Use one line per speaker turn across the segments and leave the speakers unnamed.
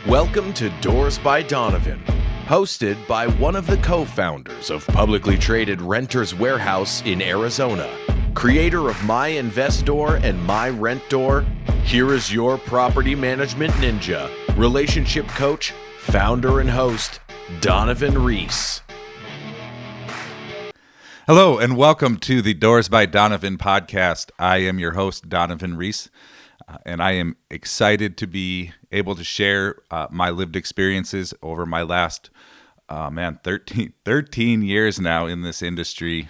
Welcome to Doors by Donovan, hosted by one of the co-founders of publicly traded Renters Warehouse in Arizona, creator of My Investor and My Rent Door. Here is your property management ninja, relationship coach, founder and host, Donovan Reese.
Hello and welcome to the Doors by Donovan podcast. I am your host, Donovan Reese, and I am excited to be able to share my lived experiences over my last 13 years now in this industry,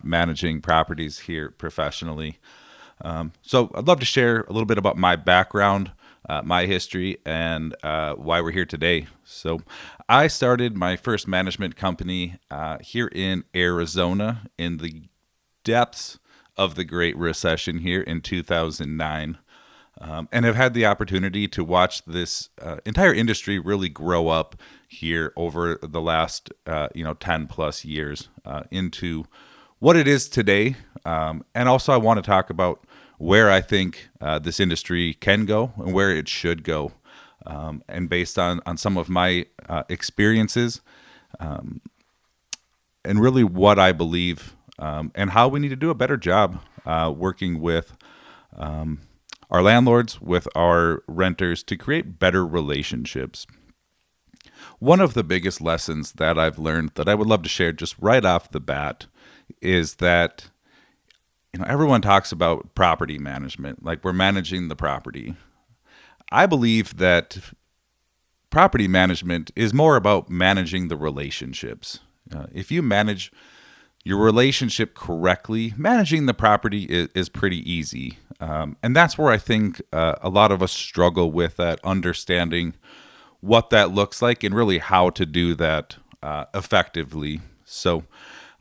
managing properties here professionally. So I'd love to share a little bit about my background, my history, and why we're here today. So I started my first management company here in Arizona in the depths of the Great Recession here in 2009. And have had the opportunity to watch this entire industry really grow up here over the last 10 plus years into what it is today. And also I want to talk about where I think this industry can go and where it should go. And based on some of my experiences and really what I believe and how we need to do a better job working with our landlords, with our renters to create better relationships. One of the biggest lessons that I've learned that I would love to share just right off the bat is that everyone talks about property management, like we're managing the property. I believe that property management is more about managing the relationships. If you manage your relationship correctly, managing the property is pretty easy. And that's where I think a lot of us struggle with that, understanding what that looks like and really how to do that effectively. So,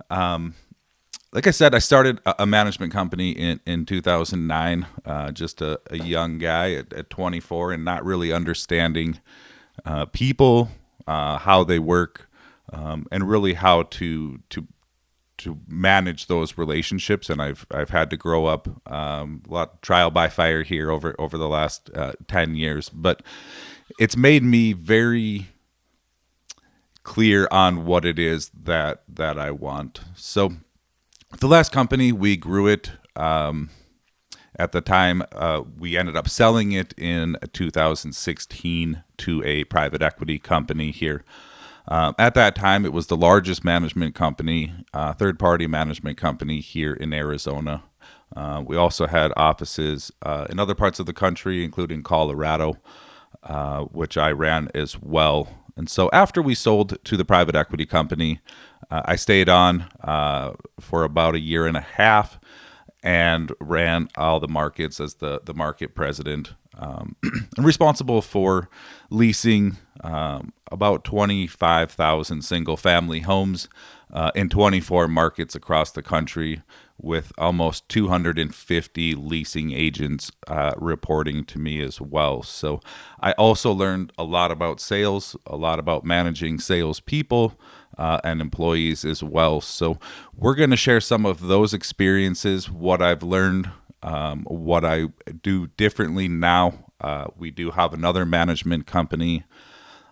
like I said, I started a management company in 2009, just a young guy at 24 and not really understanding people, how they work, and really how to manage those relationships. And I've had to grow up a lot trial by fire here over the last 10 years, but it's made me very clear on what it is that I want. So the last company, we grew it. At the time, we ended up selling it in 2016 to a private equity company here. At that time, it was the largest management company, third-party management company here in Arizona. We also had offices in other parts of the country, including Colorado, which I ran as well. And so after we sold to the private equity company, I stayed on for about a year and a half and ran all the markets as the market president. And responsible for leasing about 25,000 single-family homes in 24 markets across the country, with almost 250 leasing agents reporting to me as well. So I also learned a lot about sales, a lot about managing salespeople and employees as well. So we're going to share some of those experiences, what I've learned, what I do differently now. We do have another management company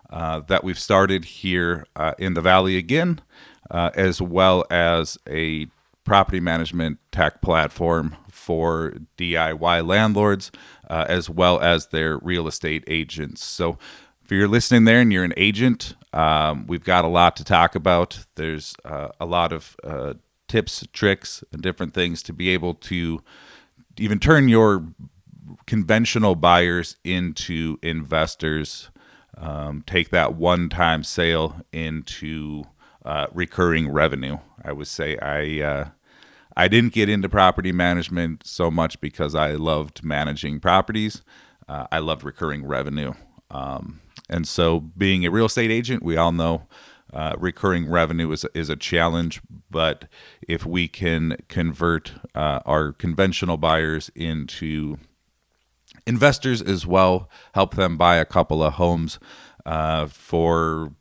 that we've started here in the Valley again, as well as a property management tech platform for DIY landlords, as well as their real estate agents. So if you're listening there and you're an agent, we've got a lot to talk about. There's a lot of tips, tricks, and different things to be able to even turn your conventional buyers into investors, take that one-time sale into recurring revenue. I would say I didn't get into property management so much because I loved managing properties. I loved recurring revenue. And so being a real estate agent, we all know recurring revenue is a challenge, but if we can convert our conventional buyers into investors as well, help them buy a couple of homes for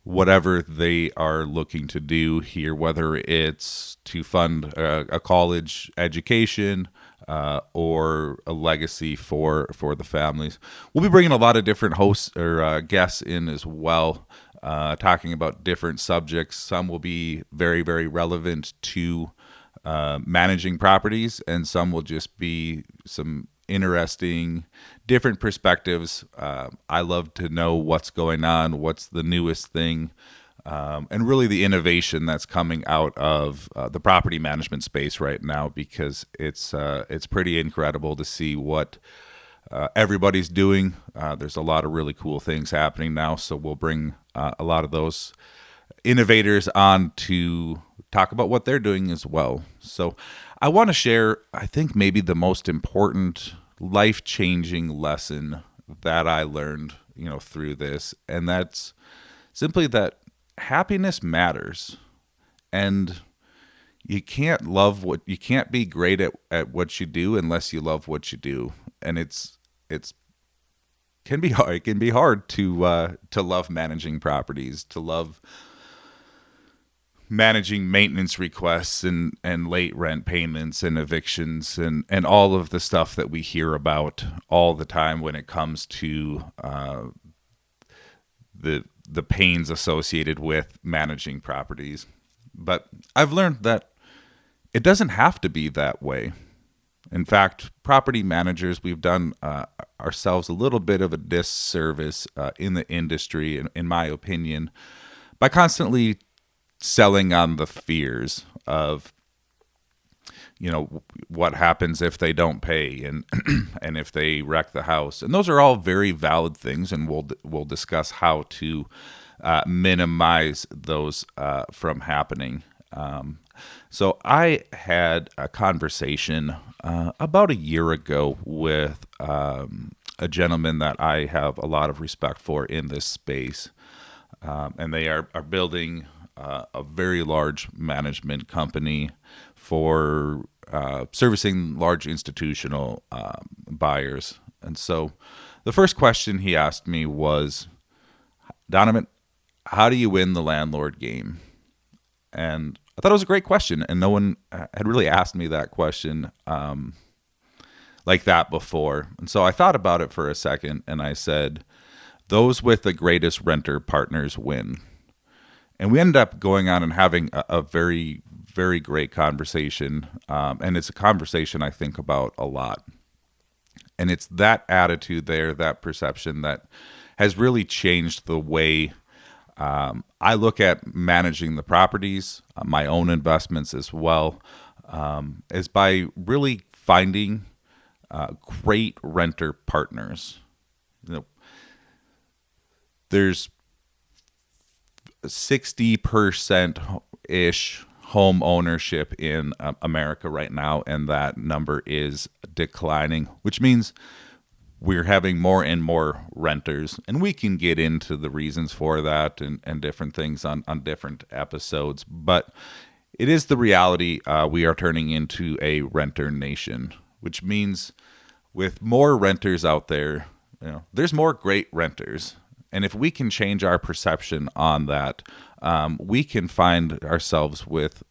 whatever they are looking to do here, whether it's to fund a college education, or a legacy for the families. We'll be bringing a lot of different hosts or guests in as well, talking about different subjects. Some will be very, very relevant to managing properties, and some will just be some interesting different perspectives. I love to know what's going on, what's the newest thing, and really the innovation that's coming out of the property management space right now, because it's pretty incredible to see what everybody's doing. There's a lot of really cool things happening now, so we'll bring a lot of those innovators on to talk about what they're doing as well. So I want to share, I think, maybe the most important life-changing lesson that I learned, through this, and that's simply that happiness matters, and you can't be great at what you do unless you love what you do, and it can be hard. It can be hard to love managing properties, to love managing maintenance requests and late rent payments and evictions and all of the stuff that we hear about all the time when it comes to the pains associated with managing properties. But I've learned that it doesn't have to be that way. In fact, property managers, we've done ourselves a little bit of a disservice in the industry, in my opinion, by constantly selling on the fears of, what happens if they don't pay and and if they wreck the house. And those are all very valid things, and we'll discuss how to minimize those from happening. So I had a conversation about a year ago with a gentleman that I have a lot of respect for in this space, and they are building a very large management company for servicing large institutional buyers. And so the first question he asked me was, Donovan, how do you win the landlord game? And I thought it was a great question, and no one had really asked me that question like that before. And so I thought about it for a second, and I said, those with the greatest renter partners win. And we ended up going on and having a very, very great conversation. And it's a conversation I think about a lot. And it's that attitude there, that perception, that has really changed the way I look at managing the properties, my own investments as well, is by really finding great renter partners. There's 60%-ish home ownership in America right now, and that number is declining, which means we're having more and more renters, and we can get into the reasons for that and different things on different episodes, but it is the reality. We are turning into a renter nation, which means with more renters out there, there's more great renters. And if we can change our perception on that, we can find ourselves with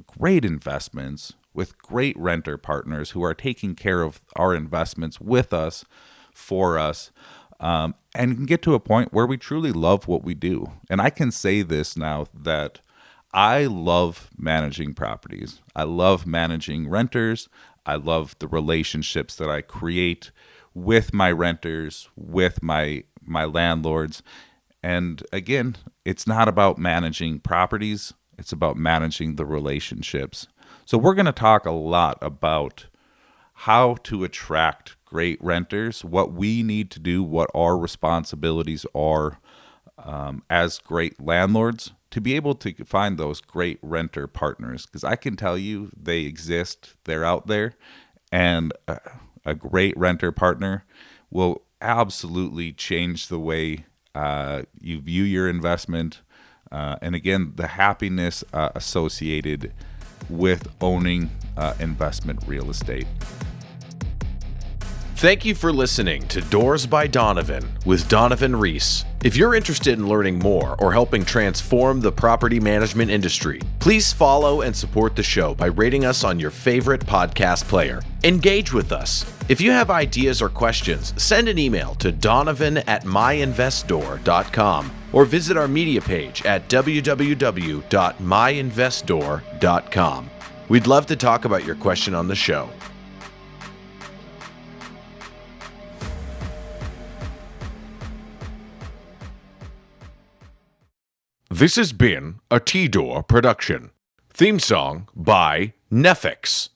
great investments, with great renter partners who are taking care of our investments with us, for us, and can get to a point where we truly love what we do. And I can say this now, that I love managing properties. I love managing renters. I love the relationships that I create with my renters, with my landlords. And again, it's not about managing properties, it's about managing the relationships. So we're going to talk a lot about how to attract great renters, what we need to do, what our responsibilities are as great landlords to be able to find those great renter partners. Because I can tell you they exist, they're out there, and a great renter partner will absolutely change the way you view your investment, and again, the happiness associated with owning investment real estate.
Thank you for listening to Doors by Donovan with Donovan Reese. If you're interested in learning more or helping transform the property management industry, please follow and support the show by rating us on your favorite podcast player. Engage with us. If you have ideas or questions, send an email to donovan@myinvestdoor.com or visit our media page at www.myinvestdoor.com. We'd love to talk about your question on the show. This has been a T-Door production. Theme song by Nefix.